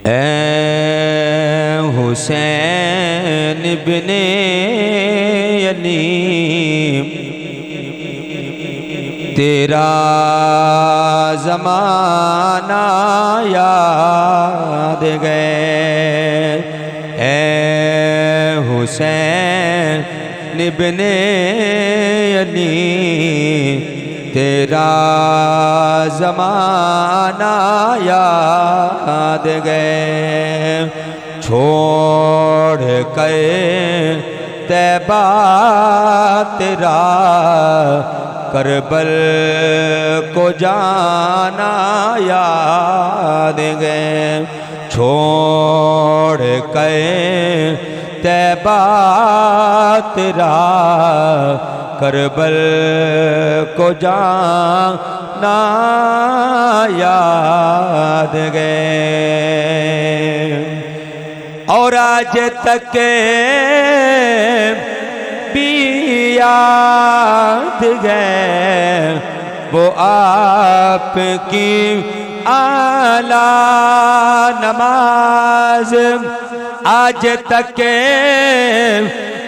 اے حسین ابن علی تیرا زمانہ یاد گئے، اے حسین ابن علی تیرا زمانہ یاد گئے، چھوڑ کے طیبہ تیرا کربل کو جانا یاد گئے، چھوڑ کے طیبہ تیرا کربل کو جانا یاد گئے، اور آج تک بھی یاد گئے وہ آپ کی اعلیٰ نماز، آج تک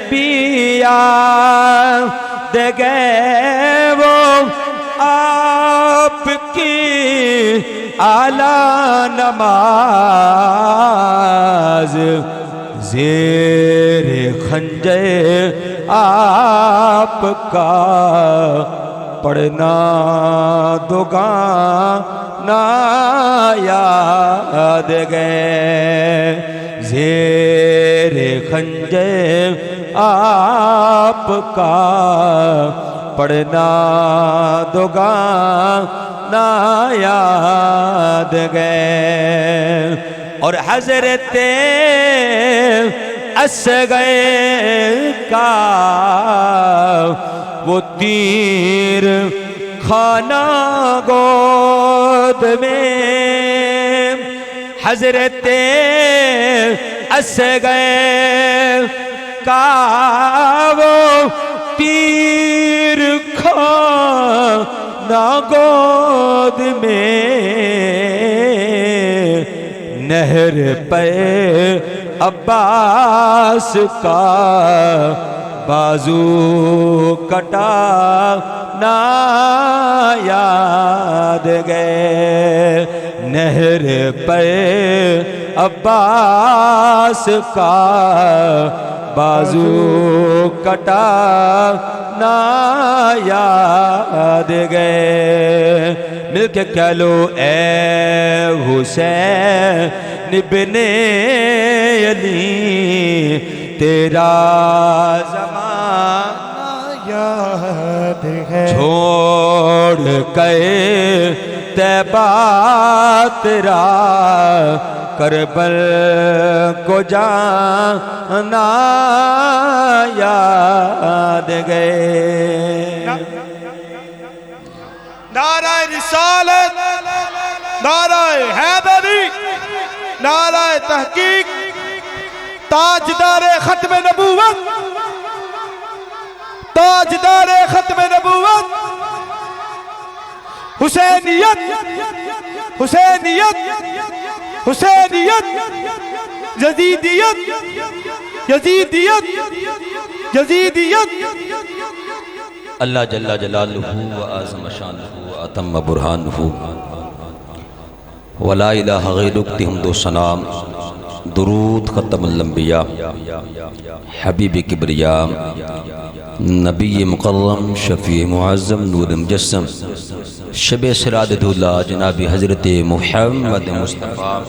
بھی یاد گئے وہ آپ کی اعلیٰ نماز، زیر خنجر آپ کا پڑھنا دوگانا یاد گئے، زیر خنجر آپ کا پڑھنا دوگانا یاد گئے، اور حضرت اصغر کا وہ تیر خانہ گود میں، حضرت اصغر کا وہ تیر خانہ گود میں، نہر پہ عباس کا بازو کٹانا یاد گئے، نہر پہ عباس کا بازو کٹانا یاد گئے، مل کے کہہ لو اے حسین ابن علی تیرا زمانہ یاد ہے، چھوڑ کے طیبہ تیرا کربل کو جانا یاد گئے۔ نعرہ رسالت، نعرہ حیدری، نعرہ تحقیق، تاجدار ختم نبوت، تاجدار ختم نبوت، حسینیت، حسینیت، حسینیت، یزیدیت، یزیدیت، یزیدیت۔ اللہ جل جلالہ و اعظم شانہ و اتم برہانہ، ولا الہ غیرک حمد و ثنا، درود ختم الانبیاء، حبیب کبریاء، نبی مکرم، شفیع معظم، نور مجسم، شب سرادت اللہ جناب حضرت محمد مصطفیٰ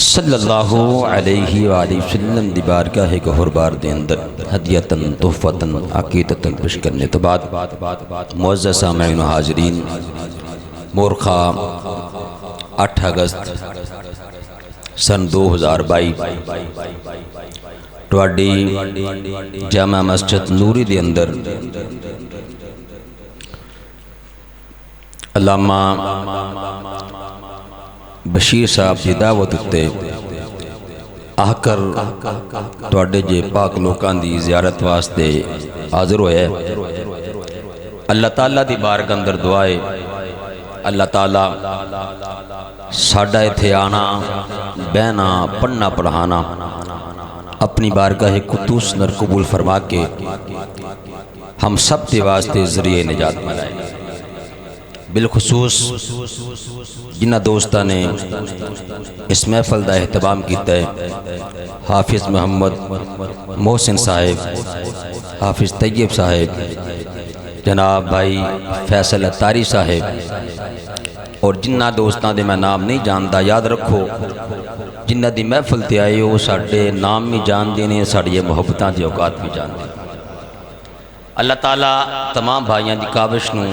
صلی اللہ علیہ وآلہ وسلم دی بارگاہ گہربار دے اندر ہدیتاً تحفتاً عقیدتاً پیش کرنے تو بعد معزز سامعین و حاضرین، مورخہ 8 اگست سن 2022 ٹواڈی جامع مسجد نوری دے اندر علامہ بشیر صاحب دی دعوت اتے آ کر تواڈے جے پاک لوکان دی زیارت واسطے حاضر ہوئے۔ اللہ تعالیٰ دی بارگاہ اندر دعائے اللہ تعالیٰ ساڈا ایتھے آنا بہنا پڑھنا پڑھانا اپنی بارگاہ قدوس نر قبول فرما کے ہم سب کے واسطے ذریعہ نجات بنائے۔ بالخصوص جنہ دوستہ نے اس محفل دا اہتمام کیتا ہے، حافظ محمد محسن صاحب، حافظ طیب صاحب، جناب بھائی فیصل اتاری صاحب، اور جنہ دوستاں دے میں نام نہیں جانتا، یاد رکھو جنہ دی محفل تے آئے ہو ساڑھے نام بھی جان دینے، ساڑھے محبتاں دی اوقات بھی جان دینے۔ اللہ تعالیٰ تمام بھائیاں دی کاوش نو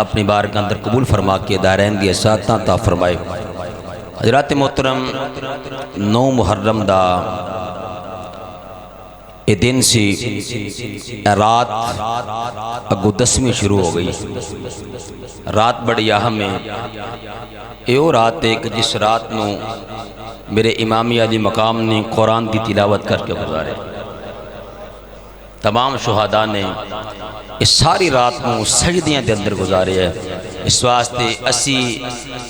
اپنی بارگاہ اندر قبول فرما کے دائرین دی اساتاں تا فرمائے۔ حضرات محترم، 9 محرم دا یہ دن سی، رات اگو 10ویں شروع ہو گئی، رات بڑی اہم ہے۔ یہ رات ہے کہ جس رات نو میرے امامی علی مقام نے قرآن دی تلاوت کر کے گزارے۔ تمام شہداء نے اس ساری رات نو سجدیاں دے اندر گزارے ہے۔ اس واسطے اسی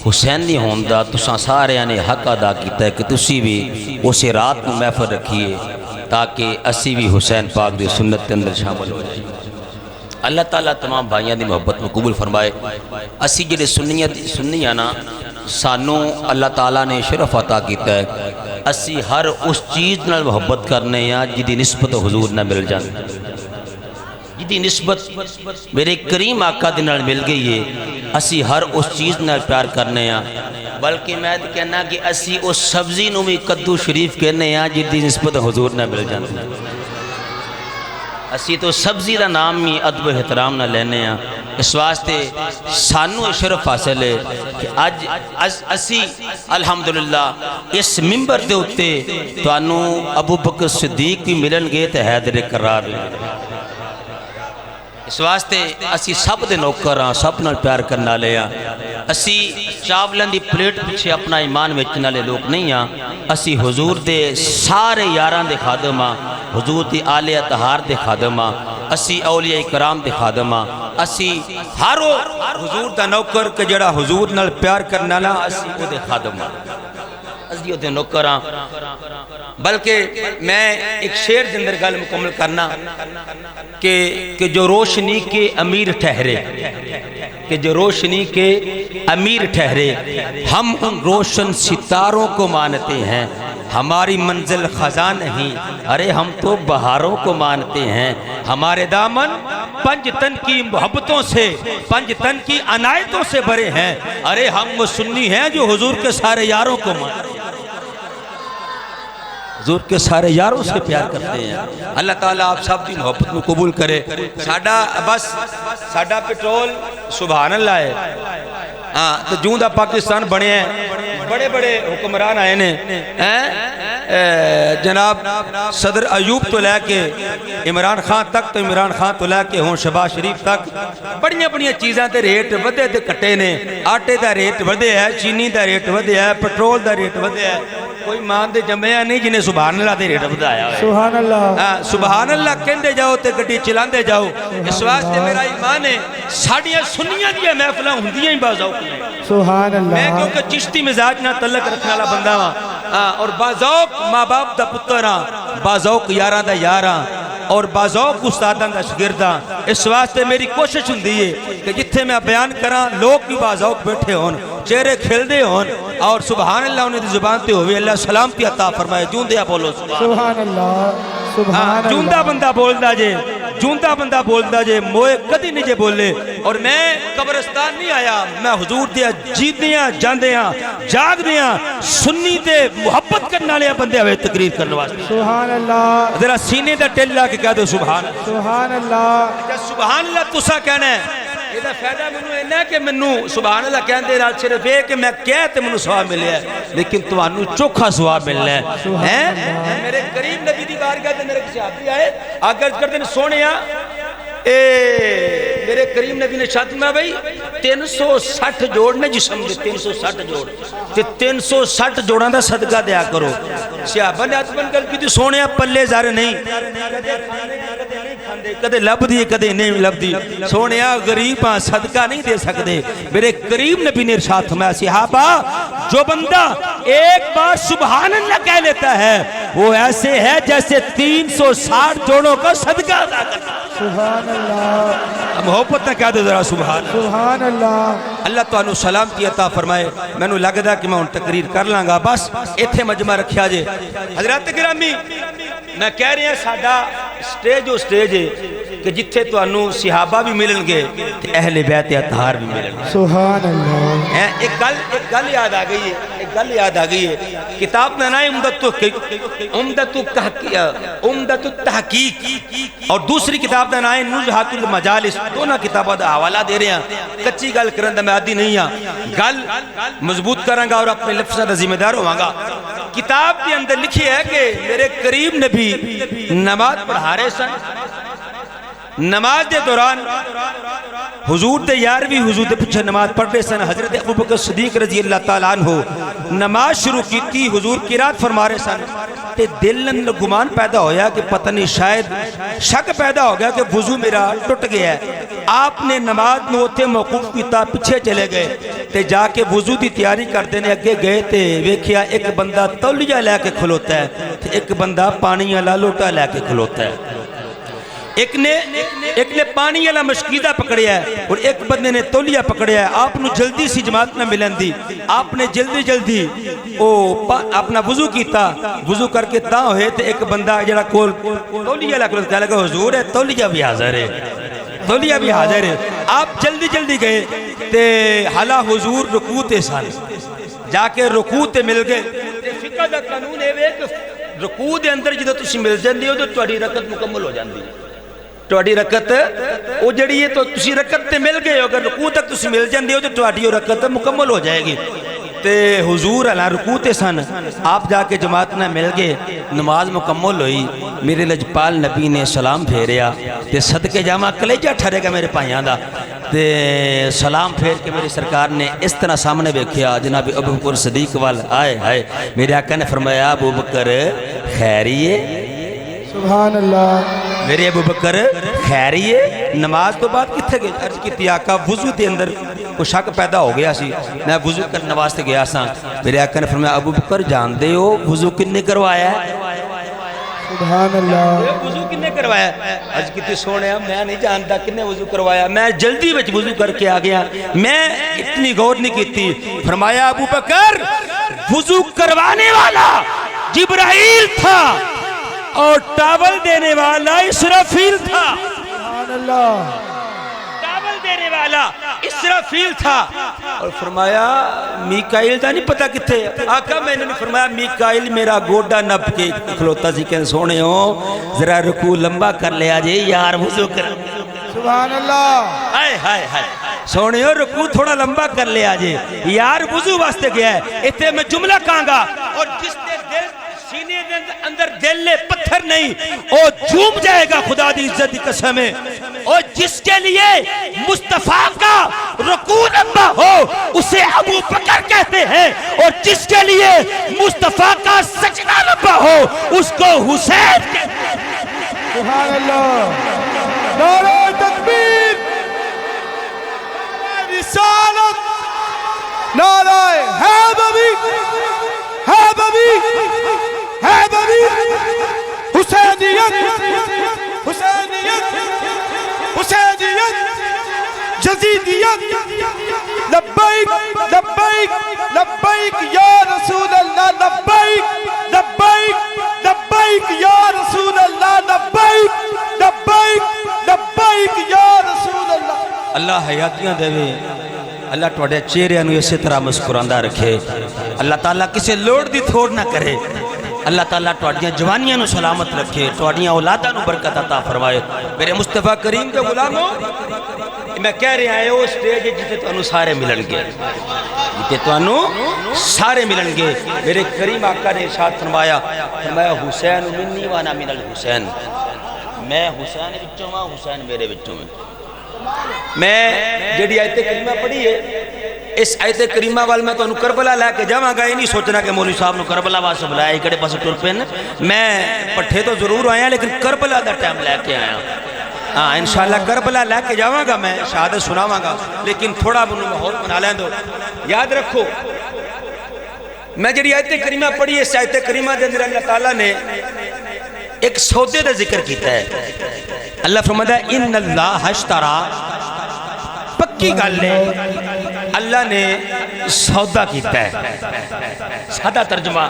حسینی ہوندہ تساں سارے نے حق ادا کیتا ہے کہ تسی بھی اسے رات نو محفل رکھیے تاکہ اسی بھی حسین پاک دی سنت کے اندر شامل ہو جائے۔ اللہ تعالیٰ تمام بھائیاں دی محبت میں قبول فرمائے۔ اسی جڑے سنیاں نا سانو اللہ تعالیٰ نے شرف عطا کیتا ہے، اسی ہر اس چیز نال محبت کرنے یا جدی نسبت حضور نہ مل جان، جدی نسبت میرے کریم آقا دے نال مل گئی ہے، اسی ہر اس چیز نال پیار کرنے یا، بلکہ میں کہنا کہ اسی اس سبزی نو بھی کدو شریف کہنے یا جدی نسبت حضور نہ مل جان۔ اسی تو سبزی دا نام ہی ادب و احترام نہ لینے ہیں۔ اس واسطے سانو شرف حاصل ہے کہ آج اسی الحمدللہ اس ممبر دے اتے تو انو ابو بکر صدیق بھی ملن گے تے حیدر کرار لیں۔ اس واسطے اسی سب دے نوکر ہاں، سب نال پیار کرنا لے ہاں۔ اسی چاولن دی پلیٹ پیچھے اپنا ایمان ویچنے والے لوگ نہیں ہاں، اسی حضور دے سارے یاران دے خادم ہاں، حضور دی آل اطہار دے خادم ہاں، اسی اولیاء کرام دے خادم ہاں، اسی ہارو حضور دا نوکر کہ جڑا حضور نال پیار کرنا لا اسی کو دے خادم ہاں، اسی کو دے نوکر ہاں۔ بلکہ میں ایک شعر دے اندر گل مکمل کرنا کہ جو روشنی کے امیر ٹھہرے، کہ جو روشنی کے امیر ٹھہرے، ہم ان روشن ستاروں کو مانتے ہیں، ہماری منزل خزاں نہیں، ارے ہم تو بہاروں کو مانتے ہیں، ہمارے دامن 5 تن کی محبتوں سے 5 تن کی عنایتوں سے بھرے ہیں، ارے ہم وہ سنی ہیں جو حضور کے سارے یاروں کو مانتے ہیں، حضور کے سارے یاروں سے پیار کرتے ہیں۔ اللہ تعالیٰ آپ سب کی محبت میں قبول کرے۔ ساڈا پیٹرول سبحان اللہ ہے، تو جوں دا پاکستان بنے ہیں، بڑے بڑے حکمران آئے نے، جناب صدر ایوب تو لے کے عمران خان تک، تو عمران خان تو لے کے ہوں شہباز شریف تک، بڑیاں بڑیاں چیزاں تے ریٹ ودے تے کٹے نے، آٹے دا ریٹ ودے ہے، چینی دا ریٹ ودے ہے، پیٹرول دا ریٹ ودے ہے، کوئی مان دے جمعہ نہیں جنہیں سبحان اللہ دے ریٹ ودایا ہے۔ سبحان اللہ، سبحان اللہ کہندے جاؤ تے گڈی چلاندے جاؤ۔ اس واسطے میرا ایمان ہے ساڑیاں سنیاں دیا محفلاں ہوندیاں ہی باذوق ہیں۔ سبحان اللہ، میں کیونکہ چشتی مزاج نہ تعلق رکھنے والا بندہ ہاں، اور باذوق ماں باپ دا پتر ہاں، باذوق یاراں دا یار ہاں، اور باذوق استاداں دا شاگرد ہاں۔ اس واسطے میری کوشش ہوندی ہے کہ جتھے میں بیان کراں لوگ بھی باذوق بیٹھے ہون، چہرے کھلدے ہون، اور سبحان اللہ انہیں دی زبان تے ہوئے اللہ سلامتی عطا فرمائے۔ جوندیا بولو سبحان اللہ، سبحان اللہ، جوندہ بندہ بولدا جے، جوندہ بندہ بولدا جے، موئے کدی نہیں جے بولے۔ اور میں قبرستان نہیں آیا، میں حضور دیا جیدیاں جاندیاں جاگدیاں سنی تے محبت کرنا لیا بندے ہوئے تقریر کرنے واسطے۔ سبحان اللہ، ذرا سینے دا ٹیل لا کے کہہ دو سبحان اللہ۔ سبحان اللہ، سبحان اللہ تسا کہنا ہے، یہ فائدہ منو اینا ہے کہ منو سبحان اللہ کہن دے رات صرف ہے کہ میں کہتے منو سواب ملے ہے، لیکن تو انو چوکھا سواب ملنا ہے۔ میرے قریب نبی دی بارگاہ دے میرے صحابی آئے آگر کرتے ہیں سونیا، میرے کریم نبی نے شاہد میں بھائی 360 جوڑ نے جسم دے، 360 جوڑ، 360 جوڑاں دا صدقہ دیا کرو۔ صحابہ نے اتمن کر کی تو سونیا پلے زارے نہیں، کھاندے کدے لبدی کدے نہیں لبدی سونیا غریب ہاں صدقہ نہیں دے سکتے میرے کریم نبی نے ارشاد فرمایا صحابہ جو بندہ ایک بار سبحان اللہ کہہ لیتا ہے وہ ایسے ہے جیسے 360 جوڑوں کا صدقہ ادا کرتا ہے سبحان اللہ محبت نہ کہہ دے ذرا سبحان اللہ سبحان اللہ اللہ تو سلامتی عطا فرمائے میں نے لگدا کہ میں ان تقریر کر لانگا بس ایتھے مجمع رکھیا جے حضرات گرامی میں کہہ رہے ہیں ساڈا سٹیج او سٹیج ہے کہ جتھے تو انو صحابہ بھی ملن گے تے اہل بیت اطہار بھی ملن گے سبحان اللہ ایک گل یاد آ گئی ہے کتاب میں نام عمدۃ التحقیق اور دوسری کتاب کا نام نزہۃ المجالس دونوں کتابوں کا حوالہ دے رہے ہیں کچی گل کرن دا میں عادی نہیں ہاں گل مضبوط کراں گا اور اپنے لفظاں دا ذمہ دار ہوواں گا کتاب کے اندر لکھی ہے کہ میرے قریب نبی نماز پڑھا رہے سن نماز دے دوران حضور دے یارویں حضور دے پچھے نماز پڑھ رہے سن حضرت ابوبکر صدیق رضی اللہ تعالیٰ عنہ نماز شروع کی تھی حضور قرات فرما رہے سن تے دل میں گمان پیدا ہویا کہ پتہ نہیں شاید شک پیدا ہو گیا کہ وضو میرا ٹوٹ گیا ہے آپ نے نماز نوتے موقوف کیتا پیچھے چلے گئے تے جا کے وضو دی تیاری کر دینے اگے گئے تے ویکھیا ایک بندہ تولیہ لے کے کھلوتا ہے تے ایک بندہ پانی والا لوٹا لے کے کھلوتا ہے ایک نے پانی والا مشکیدہ پکڑیا ہے اور ایک بندے نے تولیہ پکڑیا ہے آپ نے جلدی سی جماعت نہ ملن دی آپ نے جلدی اپنا وضو کیتا وضو کر کے تاں ہوئے تے ایک بندہ جڑا کول تولیہ کہہ لگا حضور ہے تولیہ بھی حاضر ہے آپ جلدی گئے تے حالا حضور رکوع تے سن جا کے رکوع تے مل گئے تے فقہ دا قانون ہے کہ رکوع دے اندر جدوں تسی مل جاندے ہو تو تہاڈی رکعت مکمل ہو جاندی ہے تہاڈی رکعت او جڑی ہے تو تسی رکعت تے مل گئے ہو اگر رکوع تک تسی مل جاندے ہو تو تہاڈی رکعت مکمل ہو جائے گی تے حضور علی رکوع تے سن آپ جا کے جماعت نہ مل گئے نماز مکمل ہوئی میرے لجپال نبی نے سلام پھیریا تے صدقے جاواں کلیجہ ٹھرے گا میرے بھائیاں دا تے سلام پھیر کے میری سرکار نے اس طرح سامنے بیکھیا جناب ابوبکر صدیق وال آئے میرے آقا نے فرمایا ابوبکر خیریے سبحان اللہ میرے ابوبکر خیریے نماز تو بعد کتھے گئے عرض کیتی آقا وضو دے اندر کو شک پیدا ہو گیا سی میں وضو کرنے واسطے گیا سا میرے آقا نے فرمایا ابوبکر جان دے ہو وضو کنے کروایا ہے سبحان اللہ وضو کنے کروایا عرض کیتی سونیا میں نہیں جانتا کنے وضو کروایا میں جلدی وچ وضو کر کے آ گیا میں اتنی غور نہیں کیتی فرمایا ابوبکر وضو کروانے والا جبرائیل تھا اور ٹاول دینے والا اسرافیل تھا سبحان اللہ ٹاول دینے والا اسرافیل تھا اور فرمایا میکائیل دا نہیں پتا کتے آقا میں نے فرمایا میکائیل میرا گوڑا نب کے کھلوتا سی کہ سونے ہو ذرا رکوع لمبا کر لے آجے یار وضو کر سبحان اللہ ہائے سونے ہو رکوع تھوڑا لمبا کر لے آجے یار وضو واسطے گیا ہے اتنے میں جملہ کہاں گا اور جس نے دل سینے اندر دل لے پتھر نہیں او جھوم جائے گا خدا دی عزت دی قسم ہے اور جس کے لیے مصطفیٰ کا رکوع لمبا ہو اسے ابو بکر کہتے ہیں اور جس کے لیے مصطفیٰ کا سجدہ لمبا ہو اس کو حسین کہتے ہیں سبحان اللہ نعرہ تکبیر رسالت نعرہ حیدری حسینیت جزیدیت لبیک لبیک لبیک یا رسول اللہ لبیک لبیک لبیک یا رسول اللہ لبیک لبیک لبیک یا رسول اللہ اللہ حیاتیاں دے اللہ توڑے چہرے انو اسی طرح مسکراندہ رکھے اللہ تعالیٰ کسے لوڑ دی تھوڑ نہ کرے اللہ تعالیٰ توڑیاں جوانیاں نو سلامت رکھے توڑیاں اولادہ نو برکت عطا فرمائے میرے مصطفیٰ کریم کے غلاموں میں کہہ رہے ہیں وہ سٹیج جتے تو انو سارے ملن گے میرے کریم آقا نے ارشاد فرمایا حسین منی وانا من الحسین میں حسین بچوں ہاں حسین میرے بچوں میں میں جڑی آیت کریمہ پڑھی ہے اس آیت کریمہ وال میں تو انہوں کربلا لے کے جاواں گا یہ نہیں سوچنا کہ مولوی صاحب نے کربلا واسے بلایا ایک کڑے پاس ٹر پین میں پٹھے تو ضرور آیا لیکن کربلا دا ٹائم لے کے آیا ہاں انشاءاللہ کربلا لے کے جاواں گا میں شہادت سناواں گا لیکن تھوڑا بنو ماحول بنا لیں دو یاد رکھو میں جڑی آیت کریمہ پڑھی اس آیت کریمہ دے اندر اللہ تعالیٰ نے ایک سودے دا ذکر کیتا ہے اللہ فرماتا ہے ان اللہ اشترا پکی گل ہے اللہ نے سودا کیتا ہے سادہ ترجمہ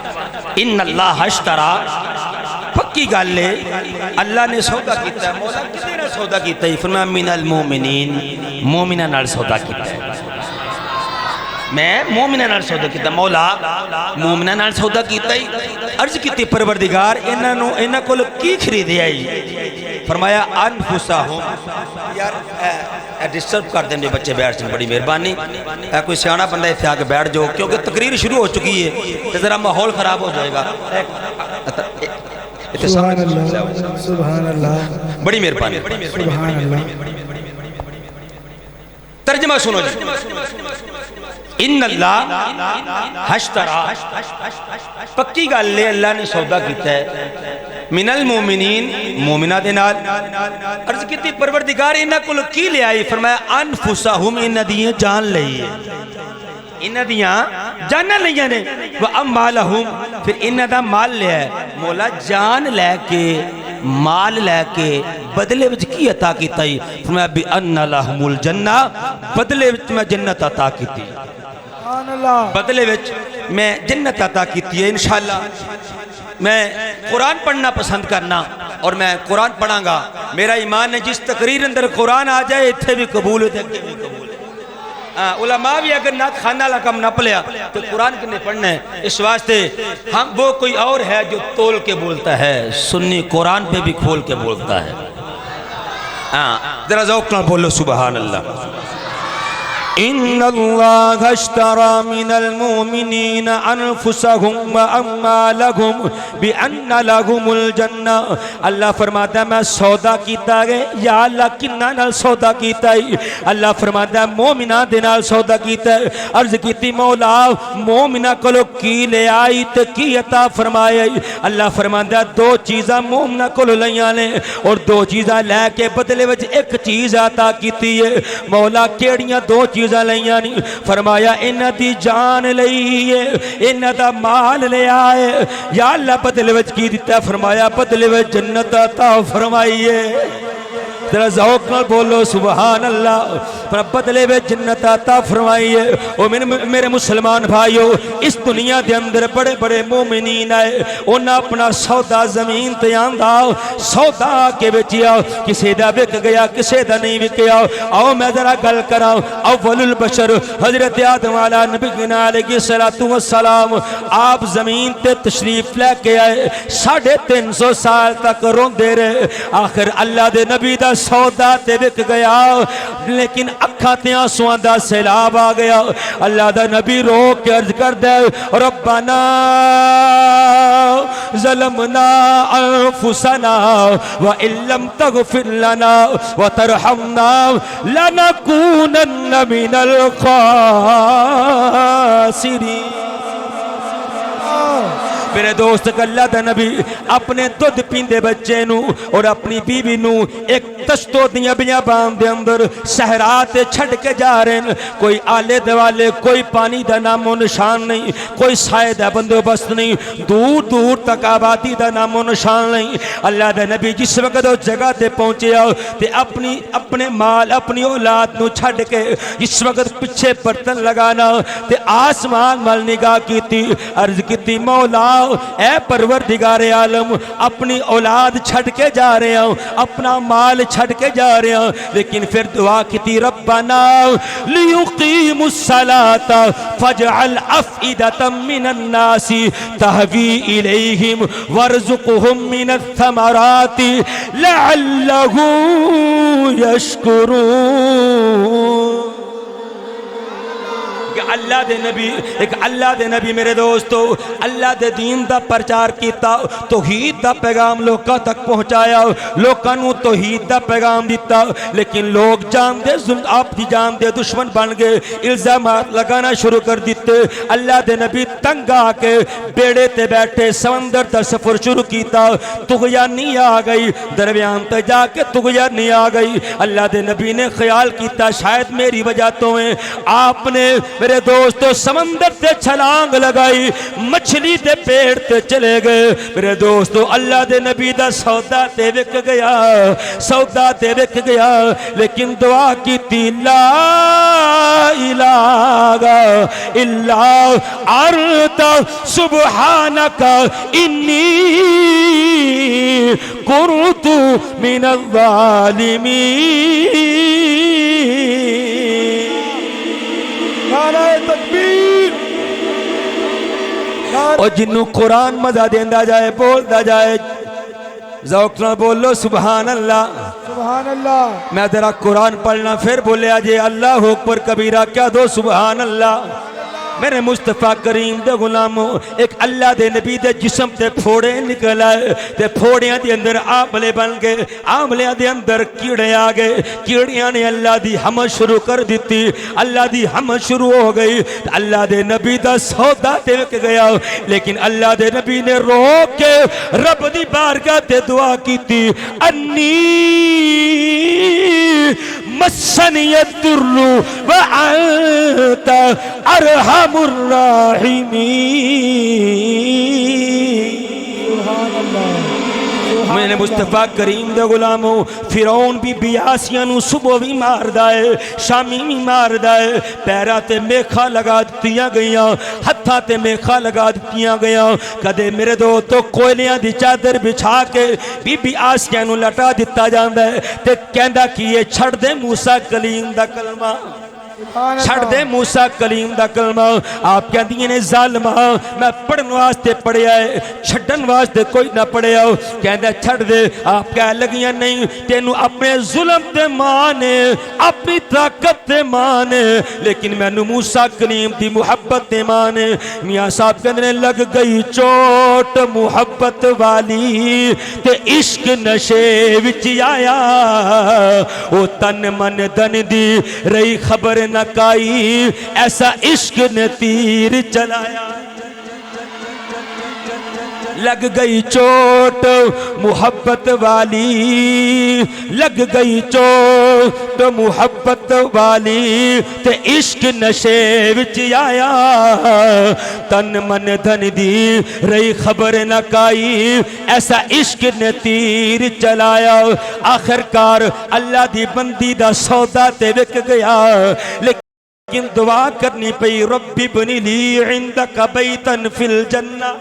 ان اللہ اشترا پکی گل ہے اللہ نے سودا کیتا ہے مولا کسی نے سودا کیتا ہے فرمایا من المومنین مومنہ نال سودا کیتا ہے میں مومنہ نال سودا کیتا مولا مومنہ نال سودا کیتا ہی عرض کیتی پروردگار انہاں کول کی خریدے آئی فرمایا انفسہم یار ڈسٹرب کر دیں بچے بیٹھ سے بڑی مہربانی کوئی سیانا بندہ اتنے آ کے بیٹھ جاؤ کیونکہ تقریر شروع ہو چکی ہے تو ذرا ماحول خراب ہو جائے گا سبحان اللہ سبحان اللہ بڑی مہربانی سبحان اللہ ترجمہ سنو جی ان اللہ اشترا پکی گل لے اللہ نے سودا کیتا ہے من المومنین مومنہ دے نال عرض کیتی پروردگار انہاں کول کی لے آئی فرمایا انفسہم انہاں دیاں جان لئیے انہاں دیاں جاناں لئیاں نے وَأَمَّالَهُمْ پھر انہاں دا مال لے آئے مولا جان لے کے مال لے کے بدلے وچ کی عطا کیتا ہی فرمایا بِأَنَّ لَهُمُ الْجَنَّةِ بدلے وچ میں جنت عطا کیتی بدلے وچ میں جنت عطا کیتی ہے انشاءاللہ میں قرآن پڑھنا پسند کرنا اور میں قرآن پڑھاں گا میرا ایمان ہے جس تقریر اندر قرآن آ جائے اتھے بھی قبول ہے بھی قبول ہے علماء بھی اگر نات خانہ لکم نہ پلیا تو قرآن کنے پڑھنا ہے اس واسطے ہم وہ کوئی اور ہے جو تول کے بولتا ہے سنی قرآن پہ بھی کھول کے بولتا ہے ذرا ذوق نہ بولو سبحان اللہ ان اللہ اشترى من المؤمنین انفسهم واموالهم بان لهم الجنہ اللہ فرماتا ہے میں سودا کیتا ہے یا اللہ کنہ نال سودا کیتا ہے اللہ فرماتا ہے مومنہ دے نال سودا کیتا ہے عرض کیتی مولا مومنہ کولو کی لے آئی تے کی عطا فرمائے اللہ فرماتا ہے دو چیزاں مومنہ کولو لیاں نے اور دو چیزاں لے کے بدلے وچ ایک چیز عطا کیتی ہے مولا کیڑیاں دو چیزاں لئیاں نہیں فرمایا انہاں دی جان لئیے انہاں دا مال لے آئے یا اللہ بدلے وچ کی دیتا فرمایا بدلے وچ جنت عطا فرمائیے ذرا ذوق نال بولو سبحان اللہ پر بدلے وچ جنت عطا فرمائیے او میرے مسلمان بھائیو اس دنیا دے اندر بڑے بڑے مومنین آئے انہاں اپنا سودا زمین تے آندا سودا کے بیچیا کسے دا بک گیا کسے دا نہیں بکیا آؤ میں ذرا گل کراں اول البشر حضرت آدم علیہ نبینا علیہ السلام آپ زمین تے تشریف لے کے آئے 350 سال تک روندے رہے آخر اللہ دے نبی دا سودا تے بک گیا لیکن اکھاں تے آنسواں دا سیلاب آ گیا اللہ دا نبی رو کے عرض کر دے ربنا ظلمنا انفسنا وان لم تغفر لنا وترحمنا لنكونن من الخاسرین میرے دوست اللہ دا نبی اپنے دودھ پیندے بچے نو اور اپنی بیوی نو ایک تشتو دیاں بیابان دے اندر صحرات چھڑ کے جا رہے ہیں کوئی آلے دوالے کوئی پانی دا نام و نشان نہیں کوئی سائے دا بندوبست نہیں دور دور تک آبادی دا نام و نشان نہیں اللہ دا نبی جس وقت وہ جگہ تے پہنچے آؤ تے اپنے مال اپنی اولاد نو چھڑ کے جس وقت پچھے برتن لگانا تے آسمان مل نگاہ کی تھی عرض کی تھی مولا اے پروردگار عالم اپنی اولاد چھڑ کے جا رہے ہیں اپنا مال چھڑ کے جا رہے ہیں لیکن پھر دعا کی تھی ربنا لیقیموا الصلاة فاجعل افئدة من الناس تہوی الیہم وارزقهم من الثمرات لعلهم یشکرون ایک اللہ دے نبی میرے دوستو اللہ دے دین دا پرچار کیتا توحید دا پیغام لوکاں تک پہنچایا لوکاں نو توحید دا پیغام دیتا لیکن لوگ جان دے آپ دی جان دے دشمن بن گئے الزامات لگانا شروع کر دیتے اللہ دے نبی تنگ آ کے بیڑے تے بیٹھے سمندر تا سفر شروع کیتا طغیانی آ گئی درمیان تے جا کے طغیانی آ گئی اللہ دے نبی نے خیال کیتا شاید میری وجہ تو ہے آپ نے میرے دوستو سمندر تے چھلانگ لگائی مچھلی تے پیڑ تے چلے گئے میرے دوستو اللہ دے نبی دا سودا تے وک گیا لیکن دعا کی تھی لا الہ الا انت سبحانک انی کنت من الظالمین نعرہ تکبیر اور جنہوں قرآن مزہ دیندہ جائے بولتا جائے ذوق نہ بولو سبحان اللہ سبحان اللہ میں ذرا قرآن پڑھنا پھر بولے آجے اللہ اکبر کبیرہ کیا دو سبحان اللہ میرے مصطفیٰ کریم دے غلاموں ایک اللہ دے نبی دے جسم تے پھوڑے نکل آئے تے پھوڑیاں دے اندر آملے بن گئے آملیاں دے اندر کیڑے آگئے کیڑیاں نے اللہ دی حمد شروع کر دیتی اللہ دی حمد شروع ہو گئی اللہ دے نبی دا سودا تے وک گیا لیکن اللہ دے نبی نے رو کے رب دی بارگاہ تے دعا کی تھی انی مسنی الدر وانت ارحم الراحمین سبحان اللہ میں نے مصطفیٰ کریم دے غلاموں فرعون بھی بیاسیاں نو صبح بھی مار دائے شامی بھی مار دائے پیرا تے میخا لگا دتیاں گئیاں ہتھا تے میخا لگا دتیاں گئیاں کدے میرے دو تو کوئلیاں دی چادر بچھا کے بی آسیاں نو لٹا دیتا جاندہ ہے تے کہندہ کہ یہ چھڑ دے موسیٰ کلیم دا کلمہ چھڑ دے موسیٰ کلیم دا کلمہ آپ کہہ دیئے نے ظالمہ میں پڑھن واسطے پڑھے آئے چھڑن واسطے کوئی نہ پڑھے آؤ کہندہ چھڑ دے آپ کہہ لگیاں نہیں تینو اپنے ظلم تے مانے اپنی طاقت تے مانے لیکن میں نو موسیٰ کلیم دی محبت تے مانے میاں صاحب کہندے لگ گئی چوٹ محبت والی تے عشق نشے وچ آیا او تن من دن دی رہی خبر نہ کائی ایسا عشق نے تیر چلایا لگ گئی چوٹ محبت والی لگ گئی چوٹ محبت والی تے عشق نشے وچ آیا تن من دھن دی رہی خبر نہ کائی ایسا عشق نے تیر چلایا آخرکار اللہ دی بندی دا سودا تے وک گیا لیکن دعا کرنی پئی ربی بنی لی عندک بیتن فی الجنہ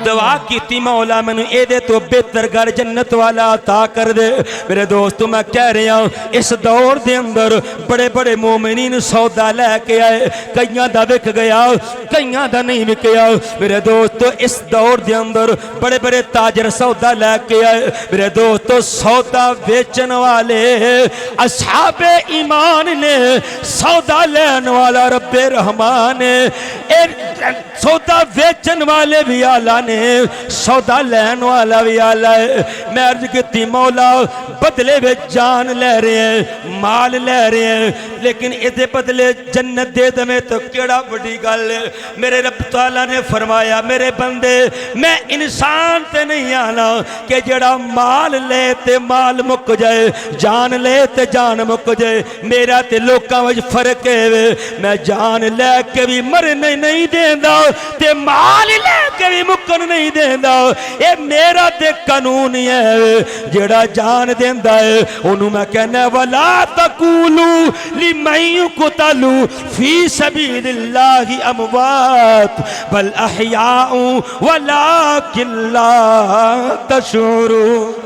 دعا کی تھی مولا میں نے اے دے تو بہتر گھر جنت والا عطا کر دے میرے دوستو میں کہہ رہا ہوں اس دور دے اندر بڑے بڑے مومنین سودا لے کے آئے کئیاں دا وک گیا کئیاں دا نہیں وکیا میرے دوستو اس دور دے اندر بڑے بڑے تاجر سودا لے کے آئے میرے دوستو سودا بیچن والے اصحاب ایمان نے سودا لین والا رب رحمان سودا بیچن والے بھی آلہ نے سودا لین والا بھی آلہ ہے میں عرض کیتی مولا بدلے میں جان لے رہے ہیں مال لے رہے ہیں لیکن ادھے بدلے جنت دے دمیں تو کیڑا بڑی گل ہے میرے رب تعالیٰ نے فرمایا میرے بندے میں انسان تے نہیں آنا کہ جڑا مال لے تے مال مک جائے جان لے تے جان مک جائے میرا تے لوکاں وچ فرق ہے میں جان لے کے بھی مرنے نہیں دیندہ تے مال لے کے بھی مکن نہیں دیندہ اے میرا تے قانون ہے جڑا جان دیندہ ہے انہوں میں کہنا وَلَا تَقُولُوا لِمَنْ يُقْتَلُ فِي سَبِيلِ اللَّهِ أَمْوَاتٌ بَلْ أَحْيَاءٌ وَلَكِنْ لَا تَشْعُرُونَ